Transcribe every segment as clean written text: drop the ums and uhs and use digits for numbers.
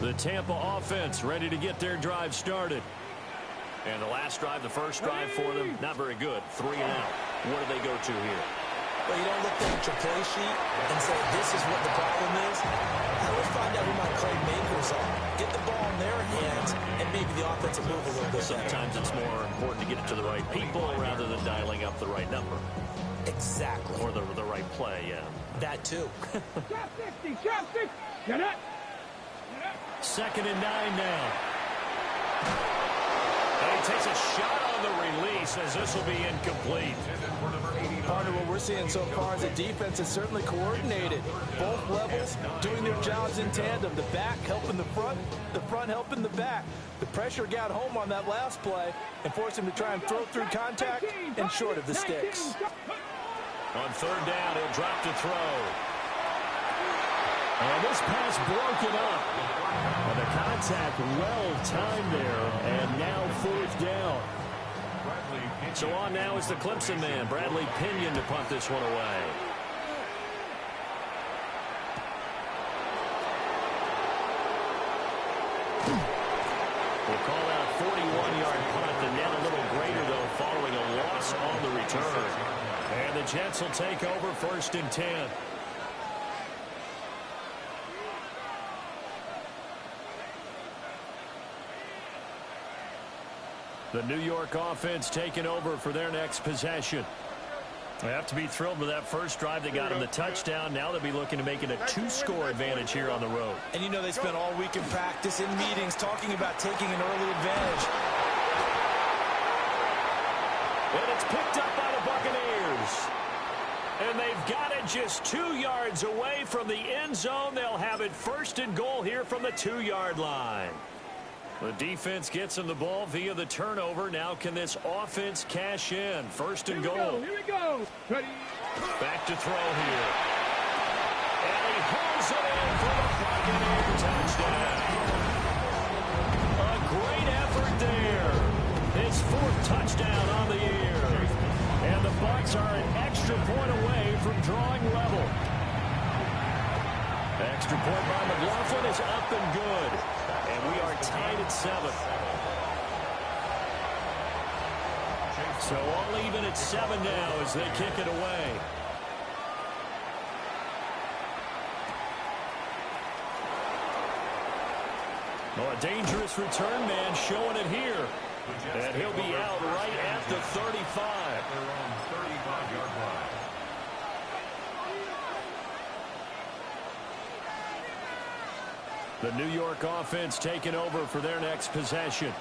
The Tampa offense ready to get their drive started. And the last drive, the first drive for them, not very good. 3 and out. What do they go to here? Well, you don't look at your play sheet and say, this is what the problem is. Now let's find out who my playmakers are. Get the ball in their hands, and maybe the offense will move a little bit better. Sometimes it's more important to get it to the right people rather than dialing up the right number. Exactly. Or the right play, yeah. That too. Shot 60, shot 60. Get it. 2nd and 9 now. And he takes a shot on the release as this will be incomplete. Partner, what we're seeing so far is the defense is certainly coordinated. Both levels doing their jobs in tandem. The back helping the front helping the back. The pressure got home on that last play and forced him to try and throw through contact and short of the sticks. On 3rd down, he'll drop to throw. And this pass broken up. And the contact well timed there, and now 4th down. So on now is the Clemson man, Bradley Pinion, to punt this one away. We'll call out 41-yard punt, and net a little greater, though, following a loss on the return. And the Jets will take over 1st and 10. The New York offense taking over for their next possession. They have to be thrilled with that first drive. They got them the touchdown. Now they'll be looking to make it a 2-score advantage here on the road. And you know they spent all week in practice, in meetings, talking about taking an early advantage. And it's picked up by the Buccaneers. And they've got it just 2 yards away from the end zone. They'll have it 1st and goal here from the 2-yard line. The defense gets him the ball via the turnover. Now can this offense cash in? 1st and goal. Here we go. Ready. Back to throw here. And he holds it in for the Buccaneer touchdown. A great effort there. His 4th touchdown on the year. And the Bucs are an extra point away from drawing level. Extra point by McLaughlin is up and good. And we are tied at 7. So all even at 7 now as they kick it away. Well, a dangerous return man showing it here. And he'll be out right at the 35. The New York offense taking over for their next possession.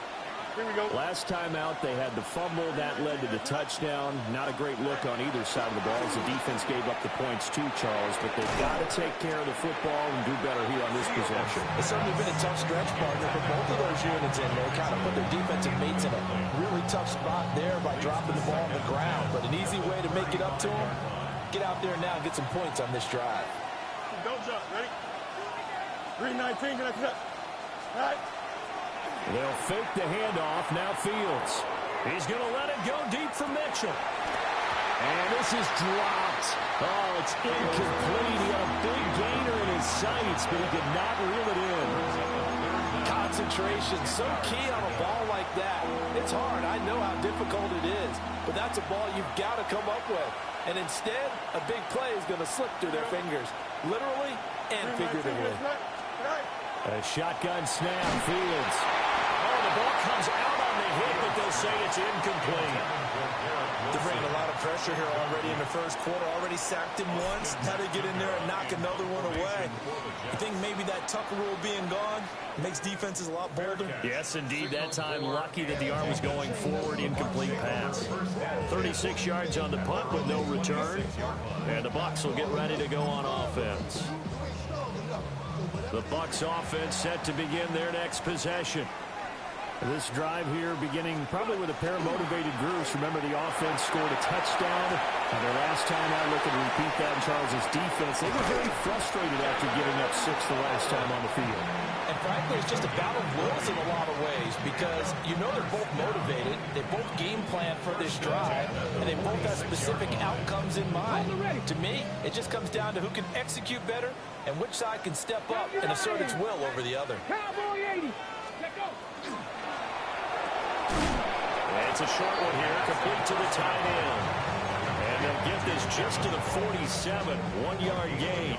Here we go. Last time out, they had the fumble. That led to the touchdown. Not a great look on either side of the ball as the defense gave up the points too, Charles. But they've got to take care of the football and do better here on this possession. It's certainly been a tough stretch, partner, for both of those units in there. Kind of put their defensive mates in a really tough spot there by dropping the ball on the ground. But an easy way to make it up to them, get out there now and get some points on this drive. Don't jump. Ready? 3:19. Can I cut? All right. They'll fake the handoff. Now Fields. He's going to let it go deep for Mitchell. And this is dropped. Oh, it's incomplete. He had a big gainer in his sights, but he could not reel it in. Concentration, so key on a ball like that. It's hard. I know how difficult it is, but that's a ball you've got to come up with. And instead, a big play is going to slip through their fingers, literally and figuratively. A shotgun snap, Fields. Oh, the ball comes out on the hit, but they'll say it's incomplete. They're bringing a lot of pressure here already in the first quarter. Already sacked him once. Now they get in there and knock another one away. I think maybe that Tucker rule being gone makes defenses a lot bolder. Yes, indeed. That time, lucky that the arm was going forward. Incomplete pass. 36 yards on the punt with no return. And the Bucs will get ready to go on offense. The Bucs offense set to begin their next possession. This drive here beginning probably with a pair of motivated groups. Remember, the offense scored a touchdown. And their last time out, looking to repeat that in Charles' defense. They were very frustrated after giving up 6 the last time on the field. And frankly, it's just a battle of wills in a lot of ways because you know they're both motivated. They both game plan for this drive, and they both have specific outcomes in mind. To me, it just comes down to who can execute better and which side can step up and assert its will over the other. Cowboy 80. Let go. It's a short one here, complete to the tight end. And they'll get this just to the 47, 1-yard gain.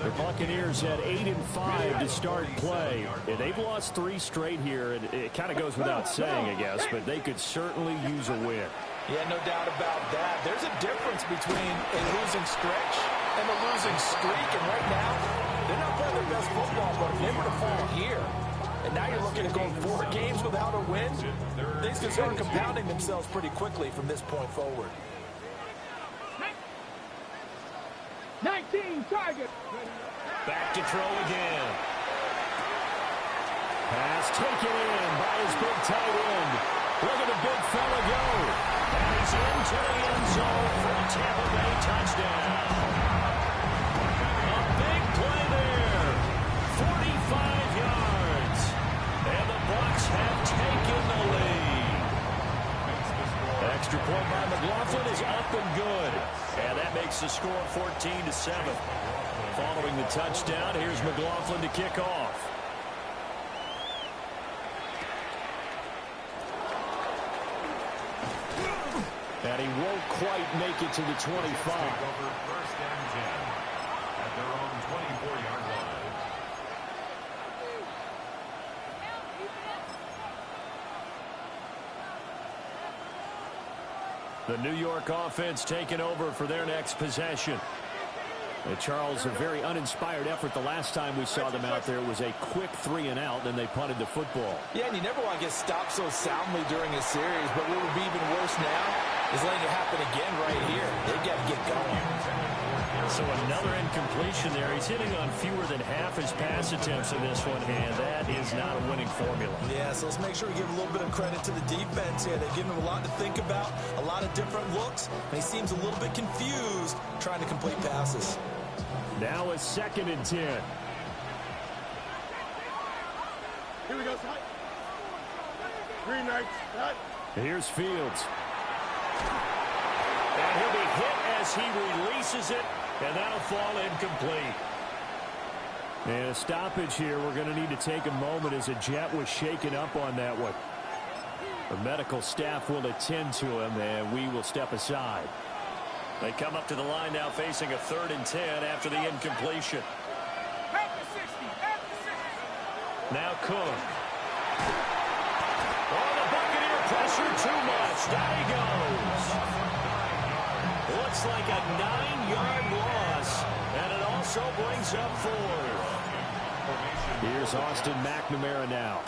The Buccaneers had 8-5 to start play. And they've lost 3 straight here. And it kind of goes without saying, I guess, but they could certainly use a win. Yeah, no doubt about that. There's a difference between a losing stretch and a losing streak. And right now, they're not playing their best football, but if they were to fall here, and now you're looking at going 4 games without a win, things can start compounding themselves pretty quickly from this point forward. 19 target. Back to throw again. Pass taken in by his big tight end. Look at the big fella go. And he's into the end zone for a Tampa Bay touchdown. A big play there. 45 yards. And the Bucs have taken the lead. Extra point by McLaughlin is up and good. And that makes the score 14-7. Following the touchdown, here's McLaughlin to kick off. And he won't quite make it to the 25. First and 10 at their own 24-yard line. The New York offense taking over for their next possession. And Charles, a very uninspired effort the last time we saw them out there. It was a quick 3 and out, and they punted the football. Yeah, and you never want to get stopped so soundly during a series, but what would be even worse now is letting it happen again right here. They've got to get going. So another incompletion there. He's hitting on fewer than half his pass attempts in this one, and that is not a winning formula. Yeah, so let's make sure we give a little bit of credit to the defense here. They've given him a lot to think about, a lot of different looks, and he seems a little bit confused trying to complete passes. Now a 2nd and 10. Here we go, Scott. Green light, Scott. Here's Fields. And he'll be hit as he releases it, and that'll fall incomplete. And a stoppage here. We're going to need to take a moment as a Jet was shaken up on that one. The medical staff will attend to him, and we will step aside. They come up to the line now facing a 3rd and 10 after the incompletion. Now Cook. Oh, the Buccaneer pressure too much. Down he goes. Looks like a 9-yard loss, and it also brings up 4th. Here's Austin McNamara now.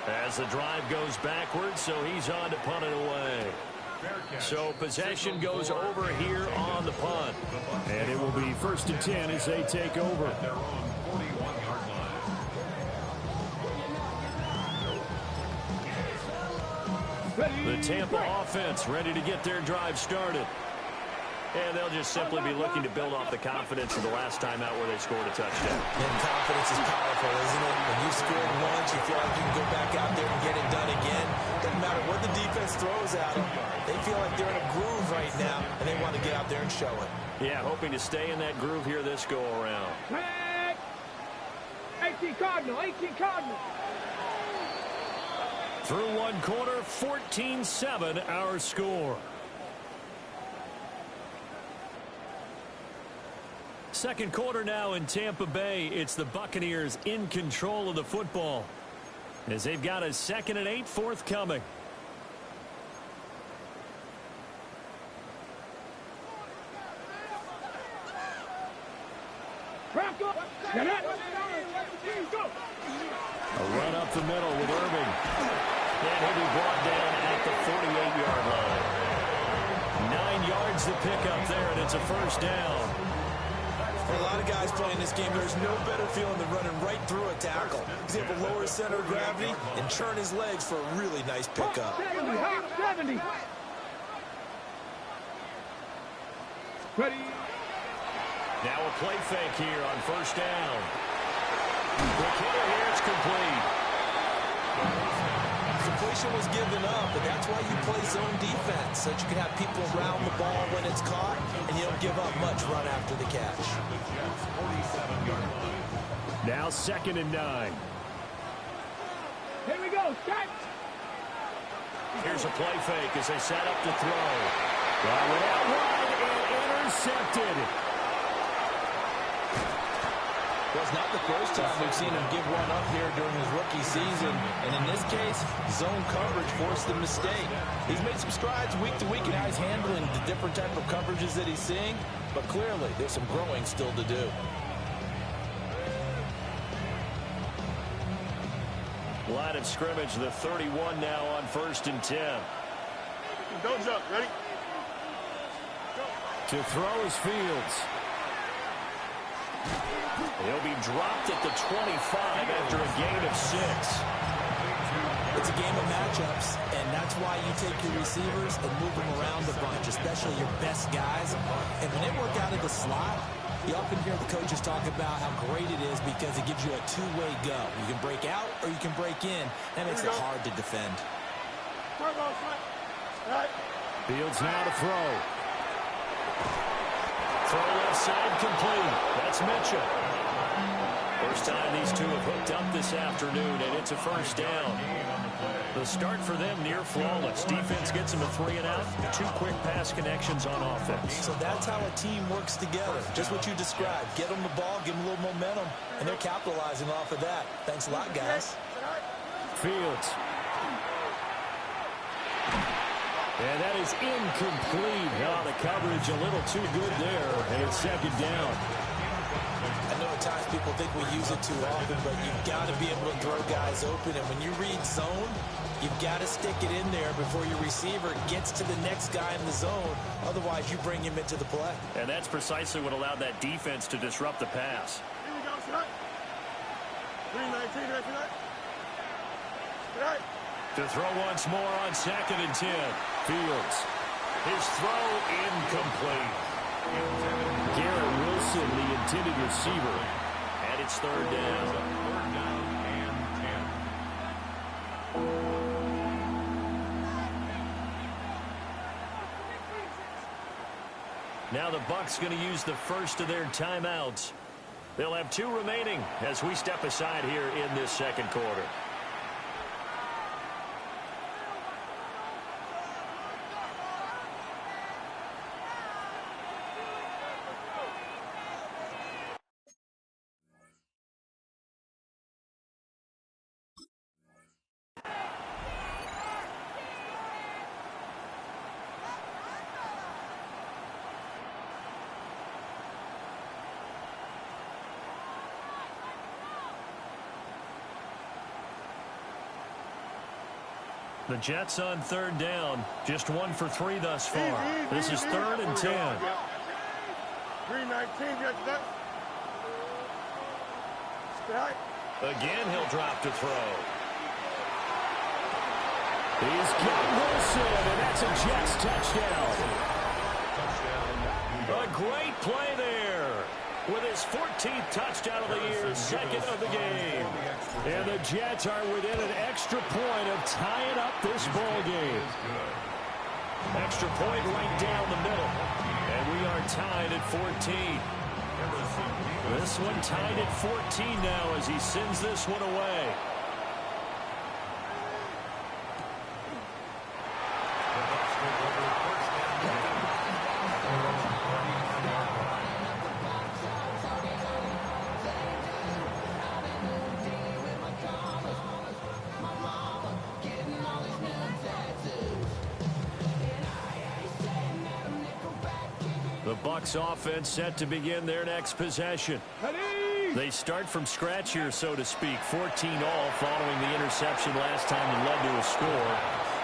As the drive goes backwards, so he's on to punt it away. So possession goes over here on the punt. And it will be 1st and 10 as they take over. Their own 41-yard line. The Tampa offense ready to get their drive started. And they'll just simply be looking to build off the confidence of the last time out where they scored a touchdown. And confidence is powerful, isn't it? When you scored once, you feel like you can go back out there and get it done again. Doesn't matter what the defense throws at them. They feel like they're in a groove right now, and they want to get out there and show it. Yeah, hoping to stay in that groove here this go-around. 18 Cardinal, 18 Cardinal. Through one quarter, 14-7 our score. Second quarter now in Tampa Bay. It's the Buccaneers in control of the football as they've got a 2nd and 8 forthcoming. A run up the middle with Irving. And he'll be brought down at the 48-yard line. 9 yards to pick up there, and it's a 1st down. For a lot of guys playing this game, there's no better feeling than running right through a tackle. He's able to lower his center of gravity and churn his legs for a really nice pickup. 70. Ready. Now a play fake here on first down. Quick hitter here, it's complete. Completion was given up, but that's why you play zone defense, so that you can have people around the ball when it's caught, and you don't give up much run after the catch. Now 2nd and 9. Here we go. Start. Here's a play fake as they set up to throw. That went out wide and intercepted. Well, it's not the first time we've seen him give one up here during his rookie season. And in this case, zone coverage forced the mistake. He's made some strides week to week in how he's handling the different type of coverages that he's seeing. But clearly, there's some growing still to do. Line of scrimmage, the 31 now on 1st and 10. Don't jump. Ready? To throw is Fields. He'll be dropped at the 25 after a gain of 6. It's a game of matchups, and that's why you take your receivers and move them around a bunch, especially your best guys. And when they work out of the slot, you often hear the coaches talk about how great it is because it gives you a two-way go. You can break out or you can break in. That makes it hard to defend. Fields now to throw. Throw left side complete. That's Mitchell. First time these two have hooked up this afternoon, and it's a first down. The start for them near flawless. Defense gets them a 3-and-out. 2 quick pass connections on offense. So that's how a team works together. Just what you described. Get them the ball, give them a little momentum, and they're capitalizing off of that. Thanks a lot, guys. Fields. And that is incomplete. Oh, the coverage a little too good there, and it's 2nd down. I know at times people think we use it too often, but you've got to be able to throw guys open. And when you read zone, you've got to stick it in there before your receiver gets to the next guy in the zone. Otherwise, you bring him into the play. And that's precisely what allowed that defense to disrupt the pass. Here we go. Start. 3-19. Right tonight. Right. To throw once more on 2nd and 10. Fields. His throw incomplete. Garrett Wilson, the intended receiver. And it's 3rd down. Now the Bucs going to use the first of their timeouts. They'll have 2 remaining as we step aside here in this 2nd quarter. The Jets on 3rd down. Just 1 for 3 thus far. This is 3rd and 10. 3-19. Again, he'll drop to throw. He's got Wilson, and that's a Jets touchdown. A great play there. With his 14th touchdown of the year, 2nd of the game. And the Jets are within an extra point of tying up this ball game. Extra point right down the middle. And we are tied at 14. This one tied at 14 now as he sends this one away. The Bucs offense set to begin their next possession. They start from scratch here, so to speak. 14-all following the interception last time that led to a score.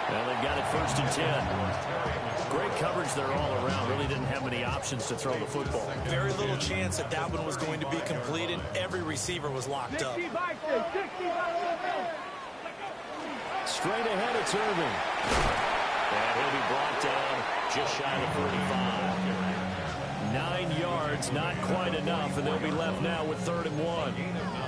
And they've got it 1st and 10. Great coverage there all around. Really didn't have many options to throw the football. Very little chance that that one was going to be completed. Every receiver was locked up. Straight ahead, it's Irving. And he'll be brought down just shy of 45. 9 yards, not quite enough, and they'll be left now with 3rd and 1.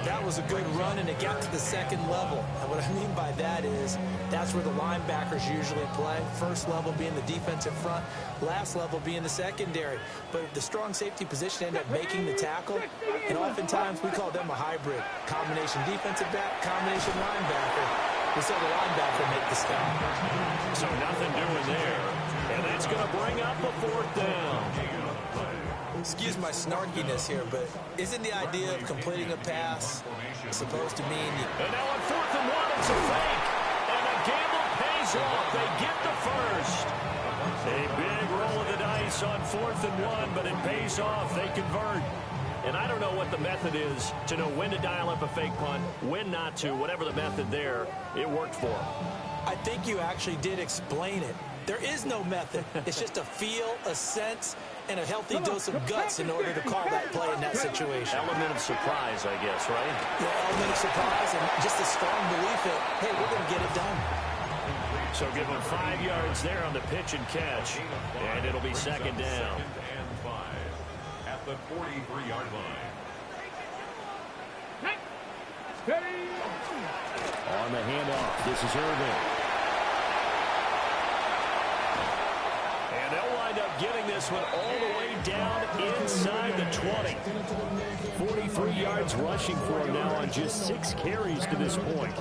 That was a good run, and it got to the second level. And what I mean by that is that's where the linebackers usually play. First level being the defensive front, last level being the secondary. But the strong safety position ended up making the tackle, and oftentimes we call them a hybrid. Combination defensive back, combination linebacker. We saw the linebacker make the stop. So nothing doing there, and that's going to bring up a 4th down. Excuse my snarkiness here, but isn't the idea of completing a pass supposed to mean... And now on 4th and 1, it's a fake. And the gamble pays off. They get the first. A big roll of the dice on 4th and 1, but it pays off. They convert. And I don't know what the method is to know when to dial up a fake punt, when not to. Whatever the method there, it worked for them. I think you actually did explain it. There is no method. It's just a feel, a sense, and a healthy dose of guts in order to call that play in that situation. Element of surprise, I guess, right? Yeah, element of surprise and just a strong belief that, hey, we're going to get it done. So give them 5 yards there on the pitch and catch, and it'll be 2nd down. And 5 at the 43-yard line. On the handoff, this is Irving. And they'll wind up getting this one all the way down inside the 20. 43 yards rushing for him now on just 6 carries to this point.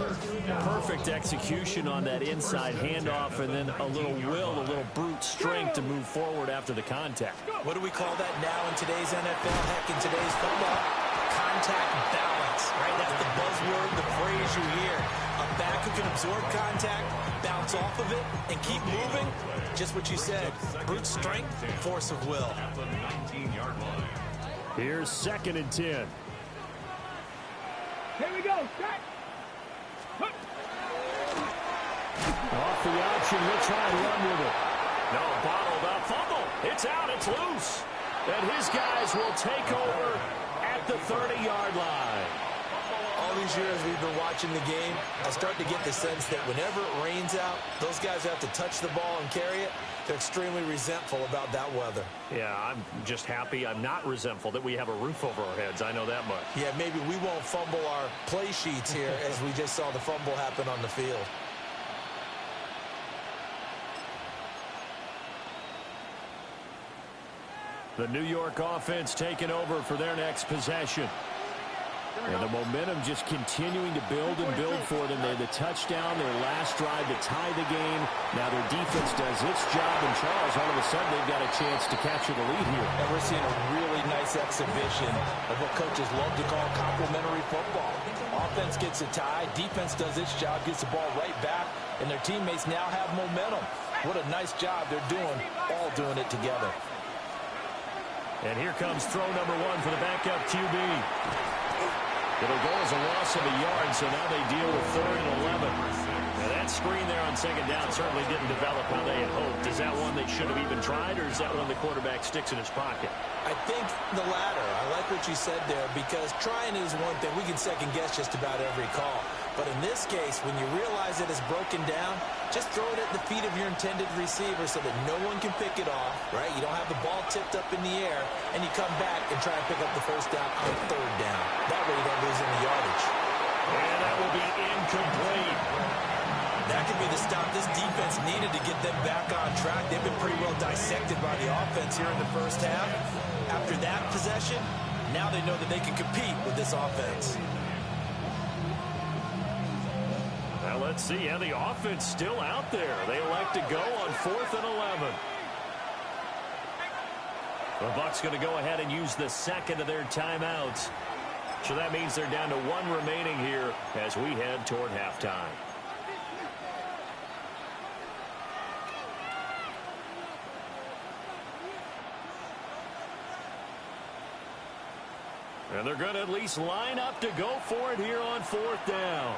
Perfect execution on that inside handoff, and then a little will, a little brute strength to move forward after the contact. What do we call that now in today's NFL? Heck, in today's football, contact balance, right? That's the buzzword, the phrase you hear. A back who can absorb contact, bounce off of it, and keep moving. Just what you said, brute strength, force of will. At the 19-yard line. Here's 2nd and 10. Here we go. Set. Off the option, we'll try and run with it. No, bottled up, fumble. It's out, it's loose. And his guys will take over at the 30-yard line. All these years we've been watching the game, I start to get the sense that whenever it rains out, those guys who have to touch the ball and carry it, they're extremely resentful about that weather. Yeah, I'm just happy I'm not resentful that we have a roof over our heads. I know that much. Yeah, maybe we won't fumble our play sheets here as we just saw the fumble happen on the field. The New York offense taking over for their next possession. And the momentum just continuing to build and build for them. They had the touchdown, their last drive to tie the game. Now their defense does its job, and Charles, all of a sudden, they've got a chance to capture the lead here. And we're seeing a really nice exhibition of what coaches love to call complementary football. Offense gets a tie, defense does its job, gets the ball right back, and their teammates now have momentum. What a nice job they're doing, all doing it together. And here comes throw number 1 for the backup QB. It'll go as a loss of a yard, so now they deal with 3rd and 11. Now that screen there on 2nd down certainly didn't develop how they had hoped. Is that one they should have even tried, or is that one the quarterback sticks in his pocket? I think the latter. I like what you said there, because trying is one thing. We can second guess just about every call. But in this case, when you realize it is broken down, just throw it at the feet of your intended receiver so that no one can pick it off, right? You don't have the ball tipped up in the air, and you come back and try and pick up the 1st down on 3rd down. That way you don't lose any yardage. And that will be incomplete. That could be the stop this defense needed to get them back on track. They've been pretty well dissected by the offense here in the 1st half. After that possession, now they know that they can compete with this offense. Now let's see. Yeah, the offense still out there. They elect to go on 4th and 11. The Bucs going to go ahead and use the 2nd of their timeouts. So that means they're down to 1 remaining here as we head toward halftime. And they're going to at least line up to go for it here on 4th down.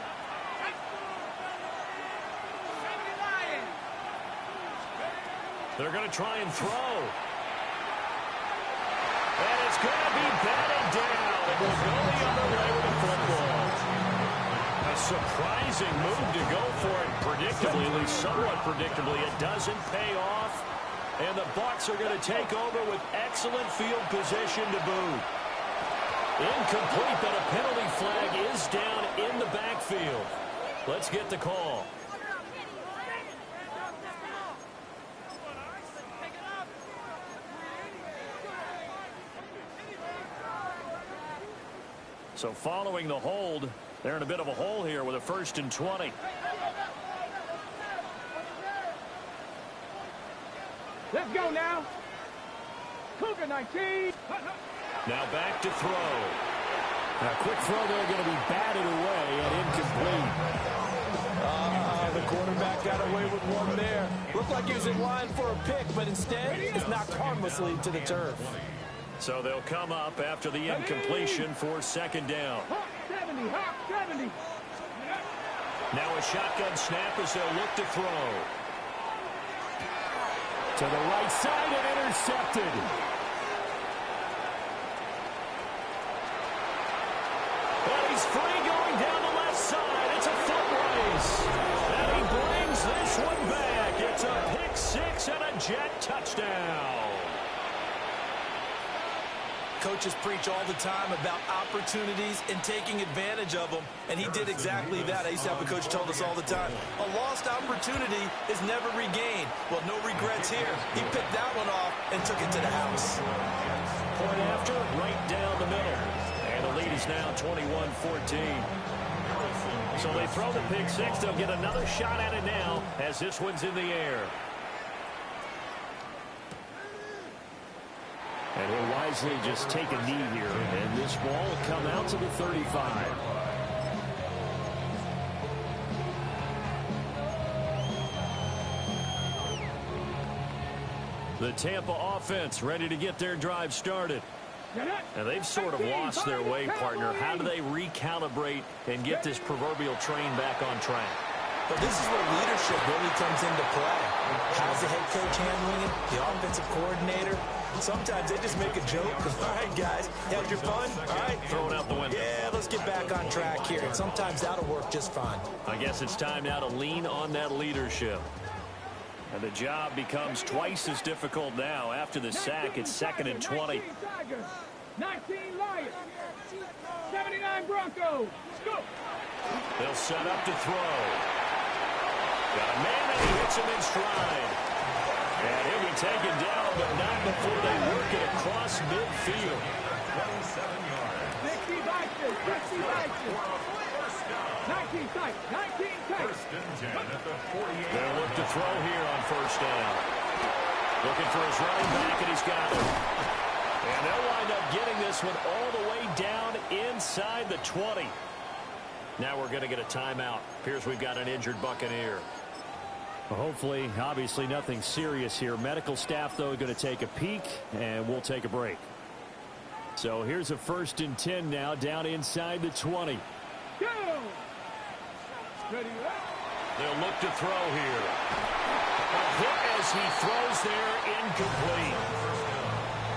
They're going to try and throw. And it's going to be batted down. It will go the other way with the football. A surprising move to go for it predictably, at least somewhat predictably. It doesn't pay off. And the Bucs are going to take over with excellent field position to boot. Incomplete, but a penalty flag is down in the backfield. Let's get the call. So following the hold, they're in a bit of a hole here with a 1st and 20. Let's go now. Cougar 19. Now back to throw. A quick throw there going to be batted away and incomplete. The quarterback got away with one there. Looked like he was in line for a pick, but instead it's knocked harmlessly to the turf. So they'll come up after the incompletion for 2nd down. Hawk 70, Hawk 70. Now a shotgun snap as they'll look to throw. To the right side and intercepted. And he's free going down the left side. It's a foot race. And he brings this one back. It's a pick 6 and a jet touchdown. Coaches preach all the time about opportunities and taking advantage of them, and he did exactly that. I used to have a coach tell us all the time, a lost opportunity is never regained. Well, no regrets here. He picked that one off and took it to the house. Point after, right down the middle. And the lead is now 21-14. So they throw the pick 6. They'll get another shot at it now as this one's in the air. And he'll wisely just take a knee here. And this ball will come out to the 35. The Tampa offense ready to get their drive started. And they've sort of lost their way, partner. How do they recalibrate and get this proverbial train back on track? But this is where leadership really comes into play. How's the head coach handling it? The offensive coordinator? Sometimes they just make a joke. All right, guys, had your fun? All right. Throw it out the window. Yeah, let's get back on track here. And sometimes that'll work just fine. I guess it's time now to lean on that leadership. And the job becomes twice as difficult now. After the sack, it's 2nd and 20. 19 Lions. 79 Broncos. Let's go. They'll set up to throw. Got a man, and he hits him in stride. And he'll be taken down, but not before they work it across midfield. 27 yards. 60 Vikings. 60 Vikings. 19 tight. 19 tight. 1st and 10 at the 48. They'll look to throw here on 1st down. Looking for his running back, and he's got it. And they'll wind up getting this one all the way down inside the 20. Now we're going to get a timeout. Appears we've got an injured Buccaneer. Well, hopefully, obviously nothing serious here. Medical staff, though, going to take a peek, and we'll take a break. So here's a 1st and 10 now, down inside the 20. Go. Ready up. They'll look to throw here. A hit as he throws there, incomplete.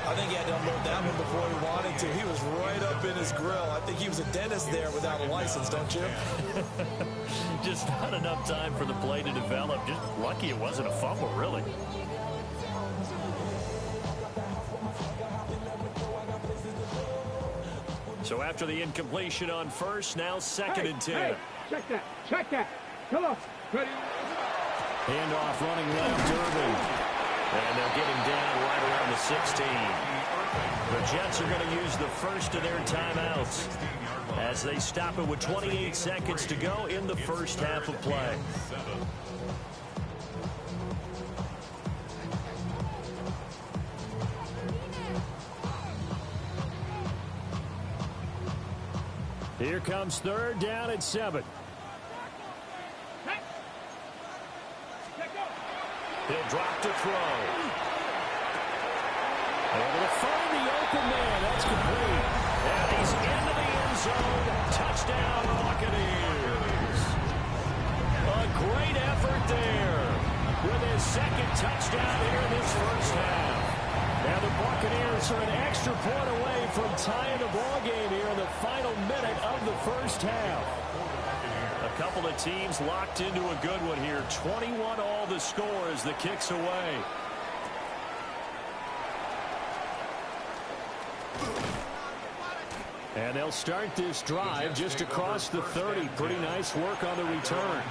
I think he had to unload that one before he wanted to. He was right up in his grill. I think he was a dentist there without a license, don't you? Just not enough time for the play to develop. Just lucky it wasn't a fumble, really. So after the incompletion on 1st, now 2nd and 10. Hey, check that. Check that. Come on. Ready. Handoff running left, Irvin. And they'll get him down right around the 16. The Jets are going to use the first of their timeouts as they stop it with 28 seconds to go in the first half of play. Here comes 3rd down at 7. He'll drop to throw. Able to find the open man. That's complete. And he's into the end zone. Touchdown, Buccaneers. A great effort there. with his second touchdown here in this first half. And the Buccaneers are an extra point away from tying the ball game here in the final minute of the first half. A couple of teams locked into a good one here. 21-all the score as the kick's away. And they'll start this drive just across the 30. Pretty nice work on the return.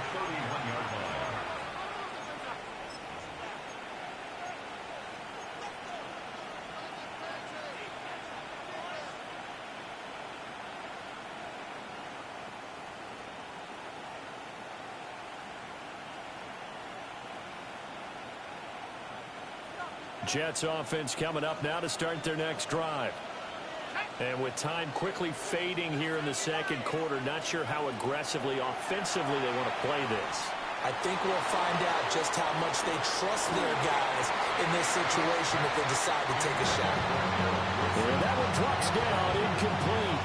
Jets offense coming up now to start their next drive. And with time quickly fading here in the second quarter, not sure how aggressively, offensively they want to play this. I think we'll find out just how much they trust their guys in this situation if they decide to take a shot. And that one drops down, incomplete.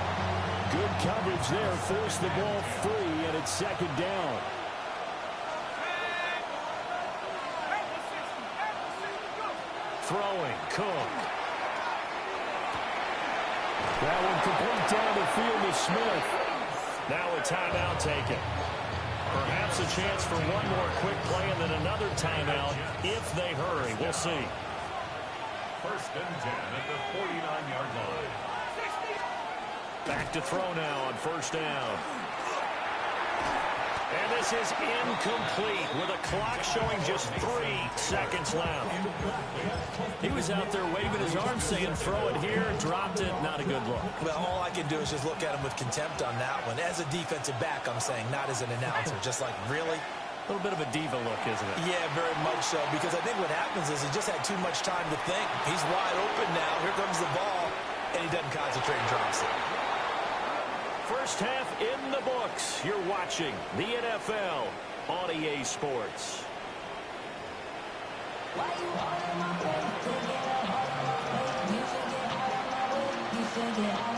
Good coverage there, forced the ball free, and it's second down. Throwing, Cook. That one complete down the field to Smith. Now a timeout taken. Perhaps a chance for one more quick play and then another timeout if they hurry. We'll see. First and 10 at the 49-yard line. Back to throw now on first down. And this is incomplete with a clock showing just 3 seconds left. He was out there waving his arm saying throw it here, dropped it, not a good look. Well, all I can do is just look at him with contempt on that one. As a defensive back, I'm saying, not as an announcer. Just like, really? A little bit of a diva look, isn't it? Yeah, very much so, because I think what happens is he just had too much time to think. He's wide open now. Here comes the ball, and he doesn't concentrate and drops it. First half in the books. You're watching the NFL on EA Sports. Why you all in my face? To get a hold of my face. You should get out of my way. You should get out of